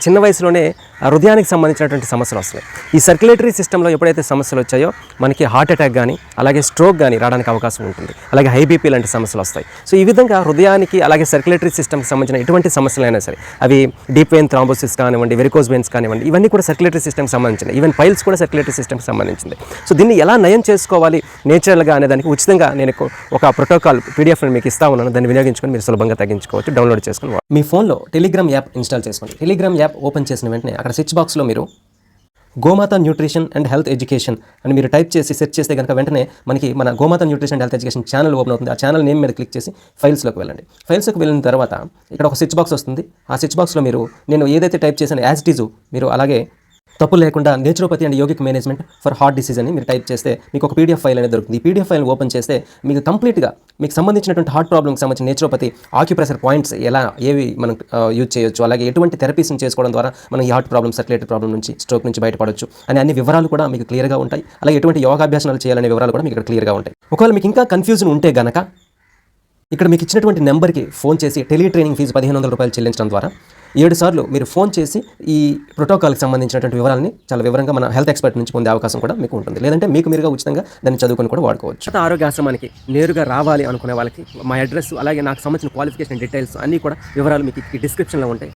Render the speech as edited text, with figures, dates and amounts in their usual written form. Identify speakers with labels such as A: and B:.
A: చిన్న వయసులోనే హృదయానికి సంబంధించినటువంటి సమస్యలు వస్తున్నాయి. ఈ సర్క్యులేటరీ సిస్టంలో ఎప్పుడైతే సమస్యలు వచ్చాయో మనకి హార్ట్ అటాక్ కానీ అలాగే స్ట్రోక్ కానీ రావడానికి అవకాశం ఉంటుంది. అలాగే హై బీపీ లాంటి సమస్యలు వస్తాయి. సో ఈ విధంగా హృదయానికి అలాగే సర్క్యులేటరీ సిస్టమ్కి సంబంధించిన ఎటువంటి సమస్యలైనా సరే, అవి డీప్ వెయిన్ థ్రాంబోసిస్ కానివ్వండి, వెరికోజ్ వెయిన్స్ కానివ్వండి, ఇవన్నీ కూడా సర్క్యులేటరీ సిస్టమ్కి సంబంధించినవి. ఈవెన్ పైల్స్ కూడా సర్క్యులేటరీ సిస్టమ్కి సంబంధించింది. సో దీన్ని ఎలా నయం చేసుకోవాలి నేచురల్గా అనే దానికి ఉచితంగా నేను ఒక ప్రోటోకాల్ పీడిఎఫ్ మీకు ఇస్తా ఉన్నాను. దాన్ని వినియోగించుకొని మీరు సులభంగా తగ్గించుకోవచ్చు. డౌన్లోడ్ చేసుకుని మీ ఫోన్లో టెలిగ్రామ్ యాప్ ఇన్స్టాల్ చేసుకోండి. టెలిగ్రామ్ యాప్ ఓపెన్ చేసిన వెంటనే అక్కడ స్విచ్ బాక్స్లో మీరు గోమాత న్యూట్రిషన్ అండ్ హెల్త్ ఎడ్యుకేషన్ అని మీరు టైప్ చేసి సెర్చ్ చేస్తే కనుక వెంటనే మనకి మన గోమాత nutrition and health education channel open అవుతుంది. ఆ ఛానల్ నేమ్ మీద క్లిక్ చేసి ఫైల్స్లోకి వెళ్ళండి. ఫైల్స్లోకి వెళ్ళిన తర్వాత ఇక్కడ ఒక స్విచ్ బాక్స్ వస్తుంది. ఆ స్విచ్ బాక్స్లో మీరు నేను ఏదైతే టైప్ చేశానో యాజ్ ఇట్ ఈజ్ మీరు అలాగే తప్పు లేకుండా naturopathy and yogic management for heart disease అని మీరు టైప్ చేస్తే మీకు ఒక పీడిఎఫ్ ఫైల్ అనేది దొరుకుతుంది. ఈ పీడిఎఫ్ ఫైల్ ఓపెన్ చేస్తే మీకు కంప్లీట్గా మీకు సంబంధించినటువంటి హార్ట్ ప్రాబ్లమ్కి సంబంధించిన నేచురోపతి ఆక్యుప్రెషర్ పాయింట్స్ ఎలా ఏవి మనం యూజ్ చేయొచ్చు, అలాగే ఎటువంటి థెరపీస్ని చేసుకోవడం ద్వారా మనం ఈ హార్ట్ ప్రాబ్లమ్, సర్క్యులేటరీ ప్రాబ్లమ్ నుంచి, స్ట్రోక్ నుంచి బయటపడవచ్చు అనే అన్ని వివరాలు కూడా మీకు క్లియర్గా ఉంటాయి. అలాగే ఎటువంటి యోగాభ్యాసనాలు చేయాలనే వివరాలు కూడా మీకు ఇక్కడ క్లియర్గా ఉంటాయి. ఒకవేళ మీకు ఇంకా కన్ఫ్యూజన్ ఉంటే గనక ఇక్కడ మీకు ఇచ్చినటువంటి నెంబర్కి ఫోన్ చేసి టెలిట్రైనింగ్ ఫీజు 1500 రూపాయలు చెల్లించడం ద్వారా 7 సార్లు మీరు ఫోన్ చేసి ఈ ప్రోటోకాల్కి సంబంధించినటువంటి వివరాలని చాలా వివరంగా మన హెల్త్ ఎక్స్పర్ట్ నుంచి పొందే అవకాశం కూడా మీకు ఉంటుంది. లేదంటే మీరుగా ఉచితంగా దాన్ని చదువుకొని కూడా వాడుకోవచ్చు. ఆరోగ్య ఆశ్రమానికి నేరుగా రావాలి అనుకునే వాళ్ళకి మా అడ్రస్ అలాగే నాకు సంబంధించిన క్వాలిఫికేషన్ డీటెయిల్స్ అన్నీ కూడా వివరాలు మీకు డిస్క్రిప్షన్లో ఉంటాయి.